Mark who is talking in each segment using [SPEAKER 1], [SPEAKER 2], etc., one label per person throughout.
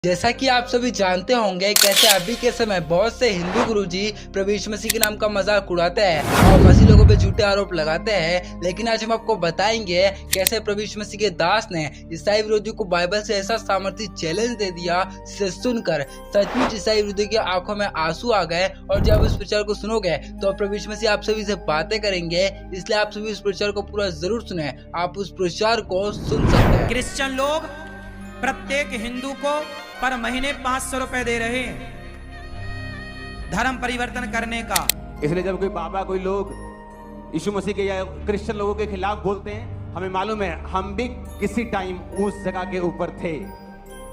[SPEAKER 1] जैसा कि आप सभी जानते होंगे कैसे अभी के समय बहुत से हिंदू गुरुजी प्रभु यीशु मसीह के नाम का मजाक उड़ाते हैं और मसीह लोगों पे झूठे आरोप लगाते हैं। लेकिन आज हम आपको बताएंगे कैसे प्रभु यीशु मसीह के दास ने ईसाई विरोधी को बाइबल से ऐसा सामर्थ्य चैलेंज दे दिया जिसे सुनकर सचमुच ईसाई विरोधी की आंखों में आंसू आ गए। और जब उस प्रचार को सुनोगे तो प्रभु यीशु मसीह आप सभी से बातें करेंगे, इसलिए आप सभी उस प्रचार को पूरा जरूर सुने। आप उस प्रचार को सुन सकते हैं।
[SPEAKER 2] क्रिश्चियन लोग प्रत्येक हिंदू को पर महीने 500 रुपए दे रहे हैं धर्म परिवर्तन करने का।
[SPEAKER 3] इसलिए जब कोई बाबा कोई लोग यीशु मसीह के या क्रिश्चियन लोगों के खिलाफ बोलते हैं, हमें मालूम है हम भी किसी टाइम उस जगह के ऊपर थे।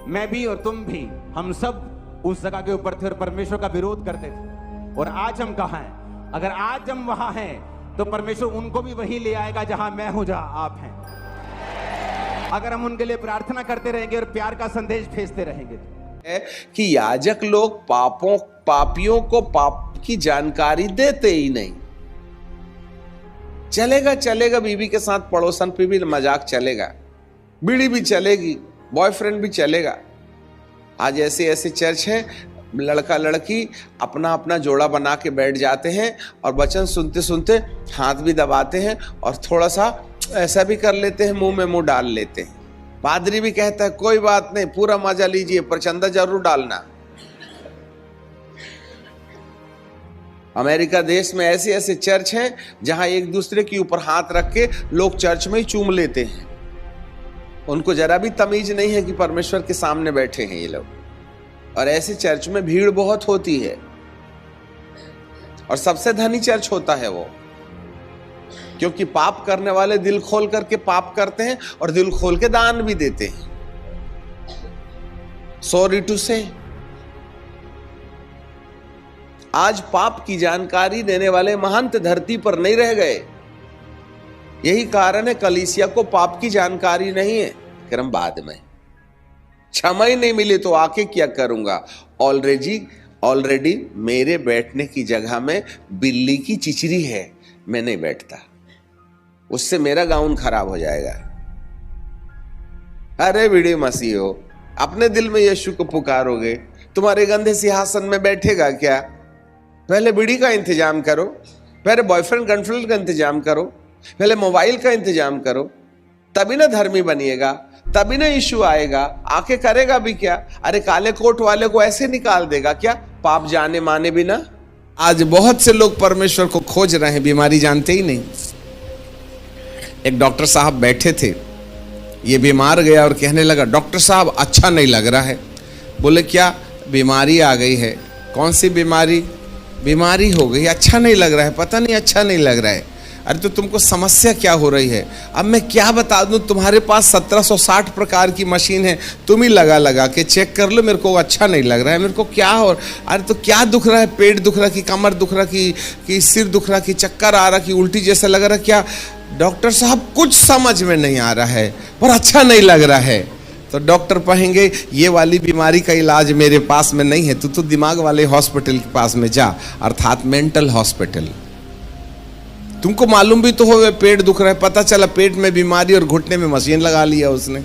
[SPEAKER 3] मैं भी और तुम भी, हम सब उस जगह के ऊपर थे और परमेश्वर का विरोध करते थे। और आज हम कहाँ हैं? अगर आज हम वहां हैं तो परमेश्वर उनको भी वही ले आएगा जहां मैं हूं, जहां आप हैं। अगर हम उनके लिए प्रार्थना करते रहेंगे और प्यार का संदेश भेजते रहेंगे।
[SPEAKER 4] कि याजक लोग पापियों को पाप की जानकारी देते ही नहीं। चलेगा बीवी के साथ पड़ोसन पे भी मजाक चलेगा, बीड़ी भी चलेगी, बॉयफ्रेंड भी चलेगा। आज ऐसे चर्च है, लड़का लड़की अपना अपना जोड़ा बना के बैठ जाते हैं और वचन सुनते सुनते हाथ भी दबाते हैं और थोड़ा सा ऐसा भी कर लेते हैं, मुंह में मुंह डाल लेते हैं। पादरी भी कहता है कोई बात नहीं, पूरा मजा लीजिए, पर चंदा जरूर डालना। अमेरिका देश में ऐसे चर्च हैं जहां एक दूसरे के ऊपर हाथ रख के लोग चर्च में ही चूम लेते हैं। उनको जरा भी तमीज नहीं है कि परमेश्वर के सामने बैठे हैं ये लोग। और ऐसे चर्च में भीड़ बहुत होती है और सबसे धनी चर्च होता है वो, क्योंकि पाप करने वाले दिल खोल करके पाप करते हैं और दिल खोल के दान भी देते हैं। सॉरी टू से आज पाप की जानकारी देने वाले महंत धरती पर नहीं रह गए। यही कारण है कलीसिया को पाप की जानकारी नहीं है। क्रम बाद में क्षमा ही नहीं मिले तो आके क्या करूंगा। ऑलरेडी मेरे बैठने की जगह में बिल्ली की चिचरी है, मैं नहीं बैठता, उससे मेरा गाउन खराब हो जाएगा। अरे बीड़ी मसीह हो, अपने दिल में यीशु को पुकारोगे, तुम्हारे गंदे सिंहासन में बैठेगा क्या? पहले बीड़ी का इंतजाम करो, पहले बॉयफ्रेंड गर्लफ्रेंड का इंतजाम करो, पहले मोबाइल का इंतजाम करो, तभी ना धर्मी बनिएगा, तभी ना यीशु आएगा। आके करेगा भी क्या? अरे काले कोट वाले को ऐसे निकाल देगा क्या, पाप जाने माने बिना? आज बहुत से लोग परमेश्वर को खोज रहे हैं, बीमारी जानते ही नहीं। एक डॉक्टर साहब बैठे थे, ये बीमार गया और कहने लगा डॉक्टर साहब अच्छा नहीं लग रहा है। बोले क्या बीमारी आ गई है? कौन सी बीमारी? बीमारी हो गई, अच्छा नहीं लग रहा है। पता नहीं अच्छा नहीं लग रहा है। अरे तो तुमको समस्या क्या हो रही है? अब मैं क्या बता दूं, तुम्हारे पास 1760 प्रकार की मशीन है, तुम ही लगा के चेक कर लो, मेरे को अच्छा नहीं लग रहा है, मेरे को क्या हो। अरे तो क्या दुख रहा है? पेट दुख रहा, कि कमर दुख रहा, कि सिर दुख रहा, कि चक्कर आ रहा, कि उल्टी जैसा लग रहा, क्या? डॉक्टर साहब कुछ समझ में नहीं आ रहा है, पर अच्छा नहीं लग रहा है। तो डॉक्टर कहेंगे ये वाली बीमारी का इलाज मेरे पास में नहीं है, तू तो दिमाग वाले हॉस्पिटल के पास में जा, अर्थात मेंटल हॉस्पिटल। तुमको मालूम भी तो हो पेट दुख रहा है, पता चला पेट में बीमारी और घुटने में मशीन लगा लिया उसने।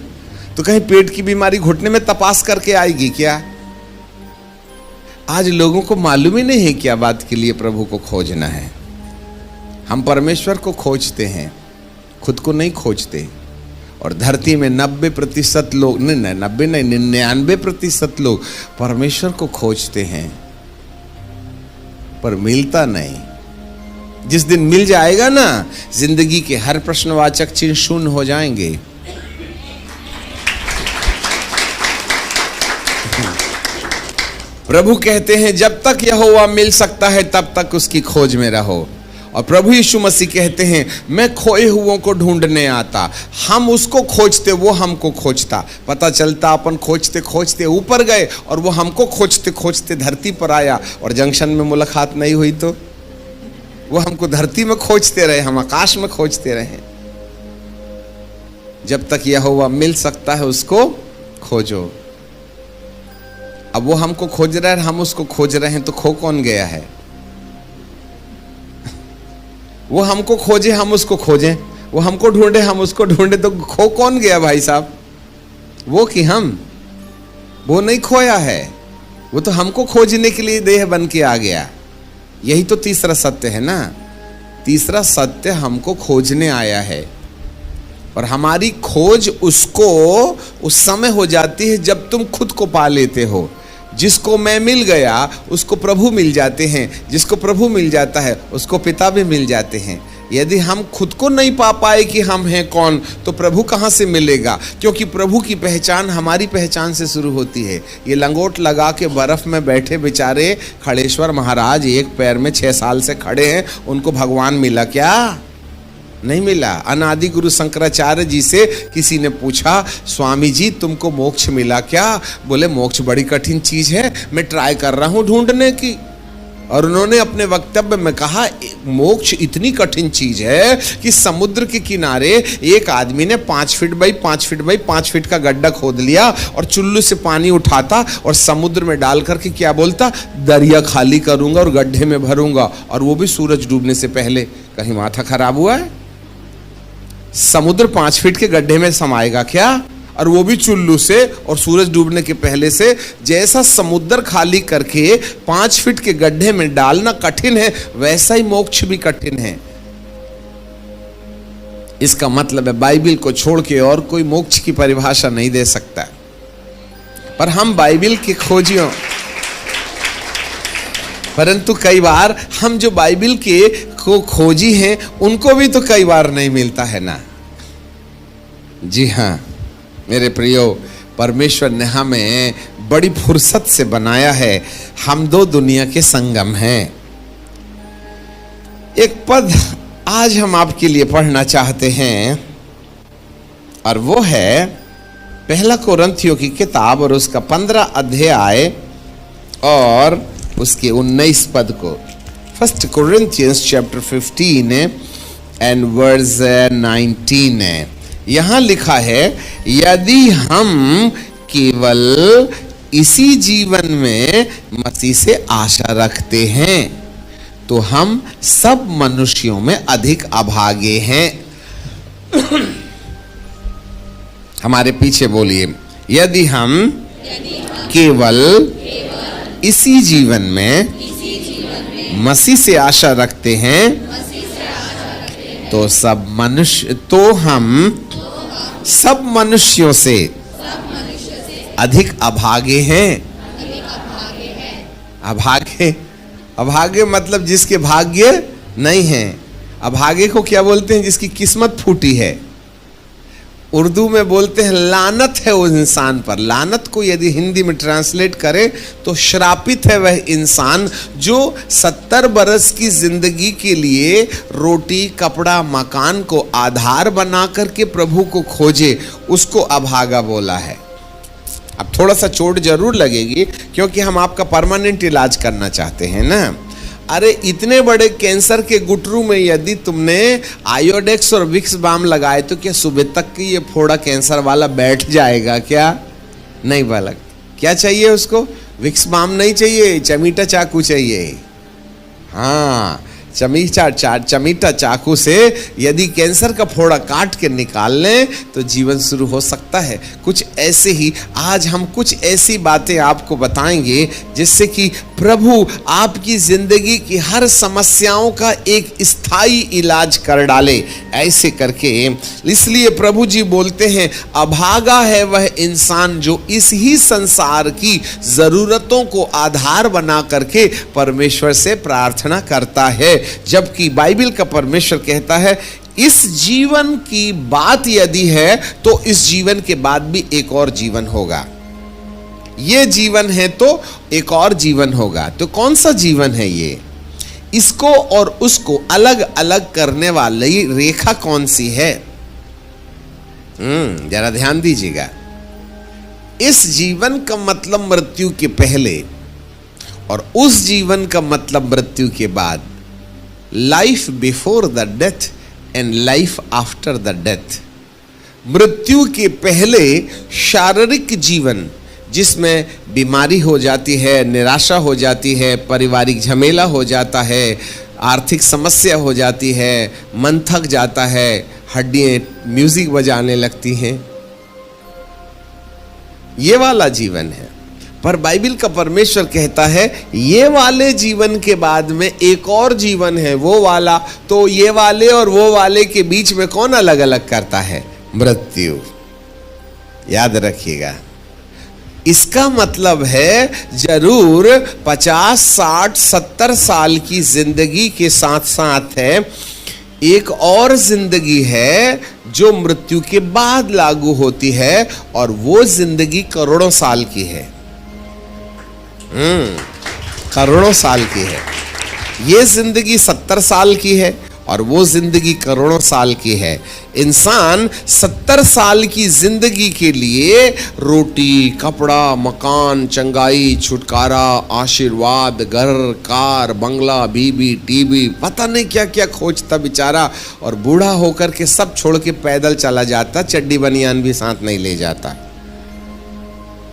[SPEAKER 4] तो कहीं पेट की बीमारी घुटने में तपास करके आएगी क्या? आज लोगों को मालूम ही नहीं है क्या बात के लिए प्रभु को खोजना है। हम परमेश्वर को खोजते हैं, खुद को नहीं खोजते। और धरती में 90% लोग, नहीं 90 नहीं 99% लोग परमेश्वर को खोजते हैं, पर मिलता नहीं। जिस दिन मिल जाएगा ना, जिंदगी के हर प्रश्नवाचक चिन्ह शून्य हो जाएंगे। प्रभु कहते हैं जब तक यहोवा मिल सकता है तब तक उसकी खोज में रहो। और प्रभु यीशु मसीह कहते हैं मैं खोए हुओं को ढूंढने आता। हम उसको खोजते, वो हमको खोजता। पता चलता अपन खोजते खोजते ऊपर गए और वो हमको खोजते खोजते धरती पर आया, और जंक्शन में मुलाकात नहीं हुई तो वो हमको धरती में खोजते रहे, हम आकाश में खोजते रहे। जब तक यहोवा मिल सकता है उसको खोजो। अब वो हमको खोज रहा है, हम उसको खोज रहे हैं, तो खो कौन गया है? वो हमको खोजे, हम उसको खोजें, वो हमको ढूंढे, हम उसको ढूंढे, तो खो कौन गया भाई साहब? वो कि हम? वो नहीं खोया है, वो तो हमको खोजने के लिए देह बन के आ गया। यही तो तीसरा सत्य है ना। तीसरा सत्य हमको खोजने आया है, और हमारी खोज उसको उस समय हो जाती है जब तुम खुद को पा लेते हो। जिसको मैं मिल गया उसको प्रभु मिल जाते हैं, जिसको प्रभु मिल जाता है उसको पिता भी मिल जाते हैं। यदि हम खुद को नहीं पा पाए कि हम हैं कौन, तो प्रभु कहाँ से मिलेगा? क्योंकि प्रभु की पहचान हमारी पहचान से शुरू होती है। ये लंगोट लगा के बर्फ में बैठे बेचारे खड़ेश्वर महाराज एक पैर में 6 साल से खड़े हैं, उनको भगवान मिला क्या? नहीं मिला। अनादि गुरु शंकराचार्य जी से किसी ने पूछा, स्वामी जी तुमको मोक्ष मिला क्या? बोले मोक्ष बड़ी कठिन चीज है, मैं ट्राई कर रहा हूं ढूंढने की। और उन्होंने अपने वक्तव्य में कहा, मोक्ष इतनी कठिन चीज है कि समुद्र के किनारे एक आदमी ने 5 feet by 5 feet by 5 feet का गड्ढा खोद लिया और चुल्लू से पानी उठाता और समुद्र में डाल करके क्या बोलता, दरिया खाली करूंगा और गड्ढे में भरूंगा, और वो भी सूरज डूबने से पहले। कहीं माथा खराब हुआ है? समुद्र 5 फीट के गड्ढे में समाएगा क्या? और वो भी चुल्लू से, और सूरज डूबने के पहले से। जैसा समुद्र खाली करके 5 फीट के गड्ढे में डालना कठिन है, वैसा ही मोक्ष भी कठिन है। इसका मतलब है बाइबिल को छोड़ के और कोई मोक्ष की परिभाषा नहीं दे सकता। पर हम बाइबिल के खोजियों, परंतु कई बार हम जो बाइबिल के को खोजी हैं उनको भी तो कई बार नहीं मिलता है ना। जी हाँ मेरे प्रियो, परमेश्वर ने हमें बड़ी फुर्सत से बनाया है। हम दो दुनिया के संगम हैं। एक पद आज हम आपके लिए पढ़ना चाहते हैं, और वो है 1 कोरिन्थियों की किताब और उसका 15 अध्याय और उसके 19 पद को। 1 Corinthians chapter 15 and verse 19 है। यहां लिखा है, यदि हम केवल इसी जीवन में मसीह से आशा रखते हैं तो हम सब मनुष्यों में अधिक अभागे हैं। हमारे पीछे बोलिए, यदि हम केवल इसी जीवन में मसीह से आशा रखते हैं तो हम सब मनुष्यों से अधिक अभागे हैं। अभागे मतलब जिसके भाग्य नहीं है। अभागे को क्या बोलते हैं? जिसकी किस्मत फूटी है। उर्दू में बोलते हैं लानत है उस इंसान पर। लानत को यदि हिंदी में ट्रांसलेट करें तो श्रापित है वह इंसान जो 70 बरस की जिंदगी के लिए रोटी कपड़ा मकान को आधार बना करके प्रभु को खोजे, उसको अभागा बोला है। अब थोड़ा सा चोट जरूर लगेगी क्योंकि हम आपका परमानेंट इलाज करना चाहते हैं ना। अरे इतने बड़े कैंसर के गुटरू में यदि तुमने आयोडेक्स और विक्स बाम लगाए तो क्या सुबह तक की ये फोड़ा कैंसर वाला बैठ जाएगा क्या? नहीं बालक। क्या चाहिए उसको? विक्स बाम नहीं चाहिए, चमीटा चाकू चाहिए। हाँ, चमीटा चाकू से यदि कैंसर का फोड़ा काट के निकाल लें तो जीवन शुरू हो सकता है। कुछ ऐसे ही आज हम कुछ ऐसी बातें आपको बताएंगे जिससे कि प्रभु आपकी जिंदगी की हर समस्याओं का एक स्थायी इलाज कर डाले। ऐसे करके इसलिए प्रभु जी बोलते हैं, अभागा है वह इंसान जो इस ही संसार की जरूरतों को आधार बना करके परमेश्वर से प्रार्थना करता है। जबकि बाइबल का परमेश्वर कहता है, इस जीवन की बात यदि है तो इस जीवन के बाद भी एक और जीवन होगा। ये जीवन है तो एक और जीवन होगा। तो कौन सा जीवन है ये? इसको और उसको अलग अलग करने वाली रेखा कौन सी है? जरा ध्यान दीजिएगा। इस जीवन का मतलब मृत्यु के पहले और उस जीवन का मतलब मृत्यु के बाद। Life before the death and life after the death. मृत्यु के पहले शारीरिक जीवन जिसमें बीमारी हो जाती है, निराशा हो जाती है, पारिवारिक झमेला हो जाता है, आर्थिक समस्या हो जाती है, मन थक जाता है, हड्डियां म्यूजिक बजाने लगती हैं। ये वाला जीवन है। पर बाइबल का परमेश्वर कहता है ये वाले जीवन के बाद में एक और जीवन है, वो वाला। तो ये वाले और वो वाले के बीच में कौन अलग अलग करता है? मृत्यु। याद रखिएगा, इसका मतलब है जरूर 50, 60, 70 साल की जिंदगी के साथ साथ है एक और जिंदगी है जो मृत्यु के बाद लागू होती है, और वो जिंदगी करोड़ों साल की है। करोड़ों साल की है। ये जिंदगी 70 साल की है और वो जिंदगी करोड़ों साल की है। इंसान 70 साल की जिंदगी के लिए रोटी, कपड़ा, मकान, चंगाई, छुटकारा, आशीर्वाद, घर, कार, बंगला, बीबी, टीवी, पता नहीं क्या क्या खोजता बेचारा, और बूढ़ा होकर के सब छोड़ के पैदल चला जाता, चड्डी बनियान भी साथ नहीं ले जाता।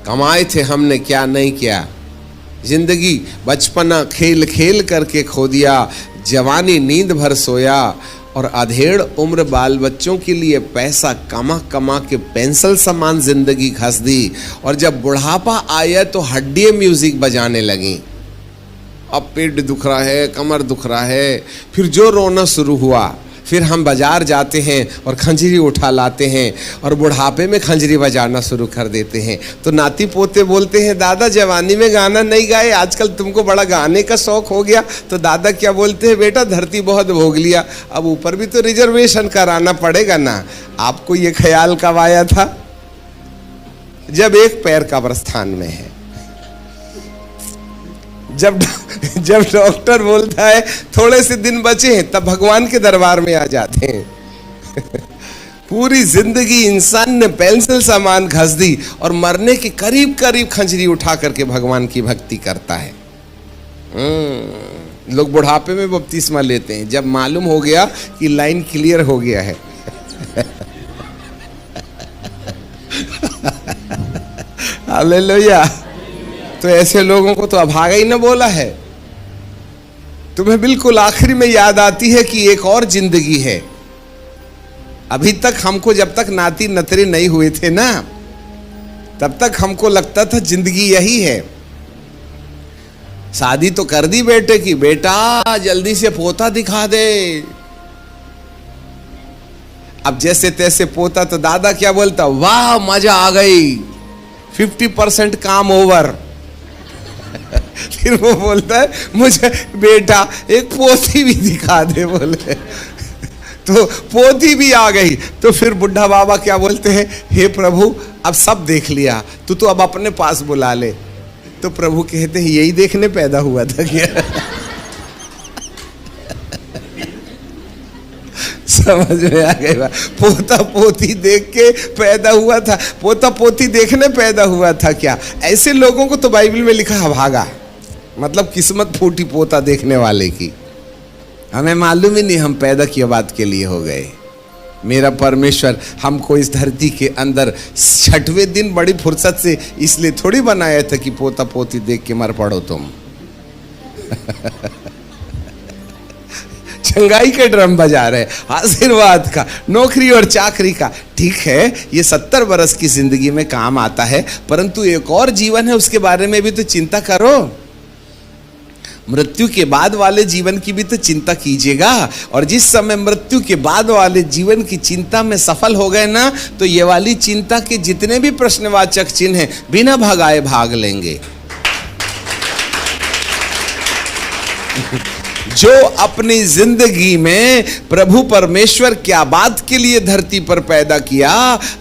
[SPEAKER 4] कमाए थे हमने, क्या नहीं किया। जिंदगी बचपना खेल खेल करके खो दिया, जवानी नींद भर सोया, और अधेड़ उम्र बाल बच्चों के लिए पैसा कमा कमा के पेंसिल समान जिंदगी घस दी, और जब बुढ़ापा आया तो हड्डियां म्यूजिक बजाने लगी। अब पेट दुख रहा है, कमर दुख रहा है, फिर जो रोना शुरू हुआ। फिर हम बाजार जाते हैं और खंजरी उठा लाते हैं, और बुढ़ापे में खंजरी बजाना शुरू कर देते हैं। तो नाती पोते बोलते हैं, दादा जवानी में गाना नहीं गाए, आजकल तुमको बड़ा गाने का शौक हो गया। तो दादा क्या बोलते हैं, बेटा धरती बहुत भोग लिया, अब ऊपर भी तो रिजर्वेशन कराना पड़ेगा ना। आपको ये ख्याल कब आया था? जब एक पैर कब्रिस्तान में है। जब डॉक्टर बोलता है थोड़े से दिन बचे हैं, तब भगवान के दरबार में आ जाते हैं। पूरी जिंदगी इंसान ने पेंसिल सामान घस दी, और मरने के करीब करीब खंजरी उठा करके भगवान की भक्ति करता है। लोग बुढ़ापे में बपतिस्मा लेते हैं जब मालूम हो गया कि लाइन क्लियर हो गया है। हालेलुया। तो ऐसे लोगों को तो अभागा ही न बोला है। तुम्हें बिल्कुल आखिरी में याद आती है कि एक और जिंदगी है। अभी तक हमको, जब तक नाती नतरे नहीं हुए थे ना, तब तक हमको लगता था जिंदगी यही है। शादी तो कर दी बेटे की, बेटा जल्दी से पोता दिखा दे। अब जैसे तैसे पोता, तो दादा क्या बोलता, वाह मजा आ गई, 50% काम ओवर। फिर वो बोलता है, मुझे बेटा एक पोती भी दिखा दे, बोले। तो पोती भी आ गई। तो फिर बुढ़ा बाबा क्या बोलते हैं, हे प्रभु अब सब देख लिया, तू तो अब अपने पास बुला ले। तो प्रभु कहते हैं, यही देखने पैदा हुआ था क्या? समझ में आ गई बात। पोता पोती देख के पैदा हुआ था, पोता पोती देखने पैदा हुआ था क्या? ऐसे लोगों को तो बाइबल में लिखा है भागा, मतलब किस्मत फूटी पोता देखने वाले की। हमें मालूम ही नहीं हम पैदा किया बात के लिए हो गए। मेरा परमेश्वर हमको इस धरती के अंदर 6वें दिन बड़ी फुर्सत से इसलिए थोड़ी बनाया था कि पोता पोती देख के मर पड़ो तुम। चंगाई के ड्रम बजा रहे, आशीर्वाद का, नौकरी और चाकरी का। ठीक है, ये 70 बरस की जिंदगी में काम आता है, परंतु एक और जीवन है, उसके बारे में भी तो चिंता करो। मृत्यु के बाद वाले जीवन की भी तो चिंता कीजिएगा। और जिस समय मृत्यु के बाद वाले जीवन की चिंता में सफल हो गए ना, तो ये वाली चिंता के जितने भी प्रश्नवाचक चिन्ह हैं, बिना भगाए भाग लेंगे। जो अपनी जिंदगी में प्रभु परमेश्वर क्या बात के लिए धरती पर पैदा किया,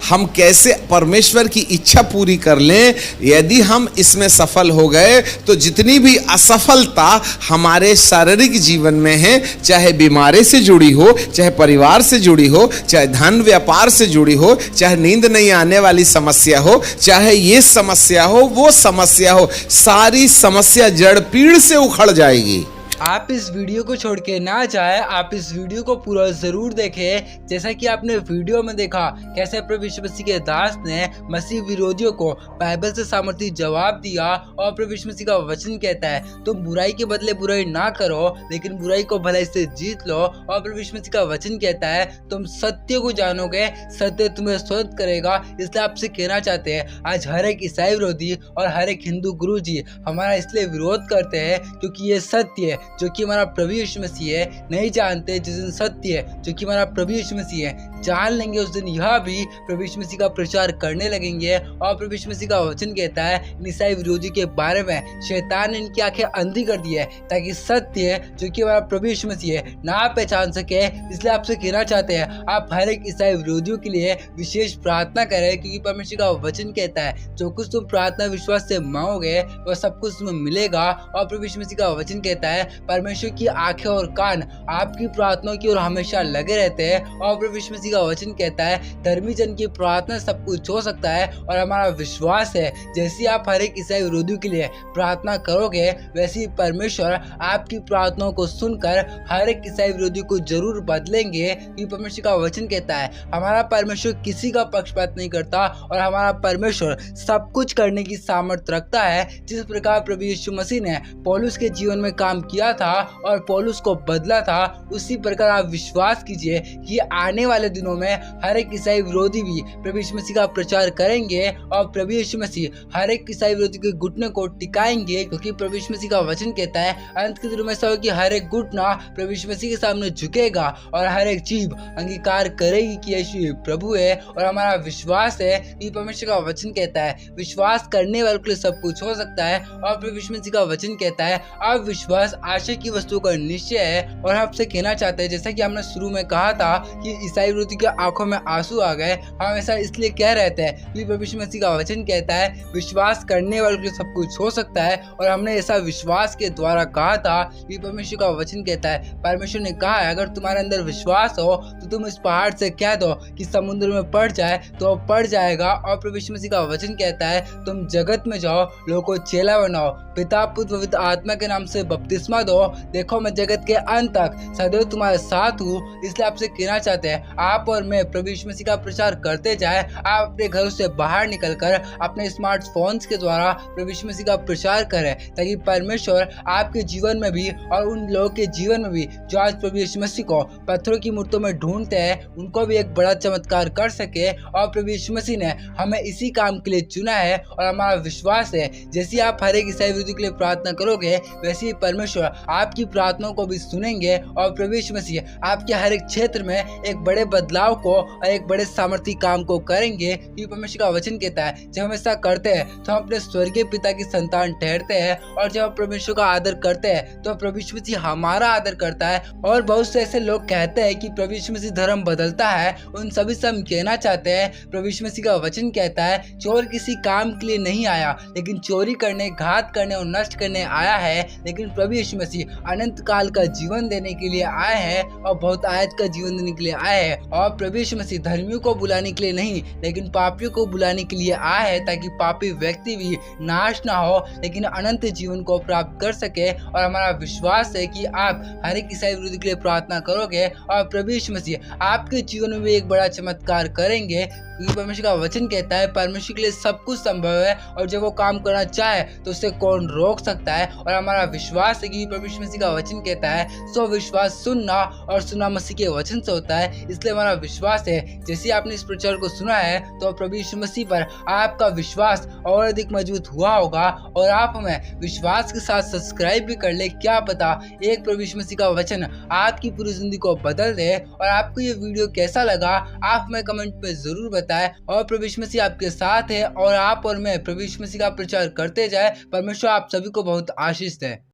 [SPEAKER 4] हम कैसे परमेश्वर की इच्छा पूरी कर लें, यदि हम इसमें सफल हो गए, तो जितनी भी असफलता हमारे शारीरिक जीवन में है, चाहे बीमारी से जुड़ी हो, चाहे परिवार से जुड़ी हो, चाहे धन व्यापार से जुड़ी हो, चाहे नींद नहीं आने वाली समस्या हो, चाहे ये समस्या हो, वो समस्या हो, सारी समस्या जड़ पीड़ से उखड़ जाएगी।
[SPEAKER 1] आप इस वीडियो को छोड़ के ना जाए, आप इस वीडियो को पूरा जरूर देखें। जैसा कि आपने वीडियो में देखा कैसे प्रभु यीशु मसीह के दास ने मसीह विरोधियों को बाइबल से सामर्थ्य जवाब दिया और प्रभु यीशु मसीह का वचन कहता है तुम बुराई के बदले बुराई ना करो लेकिन बुराई को भलाई से जीत लो। और प्रभु यीशु मसीह का वचन कहता है तुम सत्य को जानोगे, सत्य तुम्हें स्वतंत्र करेगा। इसलिए आपसे कहना चाहते हैं आज हर एक ईसाई विरोधी और हर एक हिंदू गुरु जी हमारा इसलिए विरोध करते हैं क्योंकि ये सत्य है जो कि हमारा प्रभु यीशु मसीह है नहीं जानते। जिस दिन सत्य है जो कि हमारा प्रभु यीशु मसीह है जान लेंगे उस दिन यह भी प्रभु यीशु मसीह का प्रचार करने लगेंगे। और प्रभु यीशु मसीह का वचन कहता है ईसाई विरोधी के बारे में शैतान ने इनकी आंखें अंधी कर दी है ताकि सत्य जो कि हमारा प्रभु यीशु मसीह है ना पहचान सके। इसलिए आपसे कहना चाहते हैं आप हर एक ईसाई विरोधियों के लिए विशेष प्रार्थना करें क्योंकि परमेश्वर का वचन कहता है जो कुछ तुम प्रार्थना विश्वास से मांगोगे वह सब कुछ तुम्हें मिलेगा। और प्रभु यीशु मसीह का वचन कहता है परमेश्वर की आंखें और कान आपकी प्रार्थनाओं की ओर हमेशा लगे रहते हैं। और प्रभु यीशु मसीह का वचन कहता है धर्मी जन की प्रार्थना सब कुछ हो सकता है। और हमारा विश्वास है जैसी आप हर एक ईसाई विरोधी के लिए प्रार्थना करोगे वैसी परमेश्वर आपकी प्रार्थनाओं को सुनकर हर एक ईसाई विरोधी को जरूर बदलेंगे। ये परमेश्वर का वचन कहता है हमारा परमेश्वर किसी का पक्षपात नहीं करता और हमारा परमेश्वर सब कुछ करने की सामर्थ्य रखता है। जिस प्रकार प्रभु यीशु मसीह ने पौलुस के जीवन में काम किया था और पौलुस को बदला था उसी प्रकार आप विश्वास कीजिए कि आने वाले दिनों में हर एक ईसाई विरोधी भी प्रभु यीशु मसीह का प्रचार करेंगे और प्रभु यीशु मसीह हर एक ईसाई विरोधी के घुटने को टिकाएंगे क्योंकि प्रभु यीशु मसीह का वचन कहता है अंत के दिनों में ऐसा होगा कि हर एक घुटना प्रभु यीशु मसीह के सामने झुकेगा और हर एक जीभ अंगीकार करेगी कि यीशु प्रभु है। और हमारा विश्वास है कि परमेश्वर का वचन कहता है विश्वास करने वालों के लिए सब कुछ हो सकता है। और प्रभु यीशु मसीह का वचन कहता है अब विश्वास आशा की वस्तु का निश्चय है। और आपसे कहना चाहते हैं जैसा कि हमने शुरू में कहा था कि ईसाई विरोधी के आंखों में आंसू आ गए, हम ऐसा इसलिए कह रहे थे कि प्रभु यीशु मसीह का वचन कहता है विश्वास करने वालों के लिए सब कुछ हो सकता है। और हमने ऐसा विश्वास के द्वारा कहा था कि परमेश्वर का वचन कहता है परमेश्वर ने कहा है अगर तुम्हारे अंदर विश्वास हो तो तुम इस पहाड़ से कह दो कि समुद्र में पड़ जाए तो पड़ जाएगा। और प्रभु यीशु मसीह का वचन कहता है तुम जगत में जाओ लोगों को चेला बनाओ पिता पुत्र पवित्र आत्मा के नाम से बपतिस्मा दो देखो मैं जगत के अंत तक सदैव तुम्हारे साथ हूँ। इसलिए आपसे कहना चाहते हैं आप और मैं प्रभु यीशु मसीह का प्रचार करते जाए। आप अपने घरों से बाहर निकलकर अपने स्मार्टफोन्स के द्वारा प्रभु यीशु मसीह का प्रचार करें ताकि परमेश्वर आपके जीवन में भी और उन लोगों के जीवन में भी जो आज प्रभु यीशु मसीह को पत्थरों की मूर्तों में ढूंढते हैं उनको भी एक बड़ा चमत्कार कर सके। और प्रभु यीशु मसीह ने हमें इसी काम के लिए चुना है और हमारा विश्वास है जैसे आप हर एक ईसाई विरोधी के लिए प्रार्थना करोगे वैसे ही परमेश्वर आपकी प्रार्थनाओं को भी सुनेंगे। और प्रभु यीशु मसीह आपके हर एक क्षेत्र में एक बड़े बदलाव को और एक बड़े सामर्थ्य काम को करेंगे। ये परमेश्वर का वचन कहता है जब हम ऐसा करते हैं तो हम अपने स्वर्गीय पिता की संतान ठहरते हैं और जब हम परमेश्वर का आदर करते हैं तो प्रभु यीशु मसीह हमारा आदर करता है। और बहुत से ऐसे लोग कहते हैं कि प्रभु यीशु मसीह धर्म बदलता है, उन सभी से हम कहना चाहते हैं प्रभु यीशु मसीह का वचन कहता है चोर किसी काम के लिए नहीं आया लेकिन चोरी करने घात करने और नष्ट करने आया है। लेकिन प्रभु यीशु मसीह अनंत काल का जीवन देने के लिए आए हैं और बहुत आयत का जीवन देने के लिए आए हैं। और प्रभु यीशु मसीह धर्मियों को बुलाने के लिए नहीं लेकिन पापियों को बुलाने के लिए आए हैं ताकि पापी व्यक्ति भी नाश ना हो लेकिन अनंत जीवन को प्राप्त कर सके। और हमारा विश्वास है कि आप हर एक ईसाई विरोधी के लिए प्रार्थना करोगे और प्रभु यीशु मसीह आपके जीवन में भी एक बड़ा चमत्कार करेंगे क्योंकि परमेश्वर का वचन कहता है परमेश्वर के लिए सब कुछ संभव है और जब वो काम करना चाहे तो उसे कौन रोक सकता है। और हमारा विश्वास है कि परमेश्वर मसीह का वचन कहता है सो विश्वास सुनना और सुनना मसीह के वचन से होता है। इसलिए हमारा विश्वास है जैसे आपने इस प्रचार को सुना है तो प्रभु यीशु मसीह पर आपका विश्वास और अधिक मजबूत हुआ होगा और आप हमें विश्वास के साथ सब्सक्राइब भी कर ले। क्या पता एक प्रभु यीशु मसीह का वचन आपकी पूरी जिंदगी को बदल दे। और आपको ये वीडियो कैसा लगा आप हमें कमेंट में जरूर बताएं। और प्रभु यीशु मसीह आपके साथ है और आप और मैं प्रभु यीशु मसीह का प्रचार करते जाए। परमेश्वर आप सभी को बहुत आशीष दे।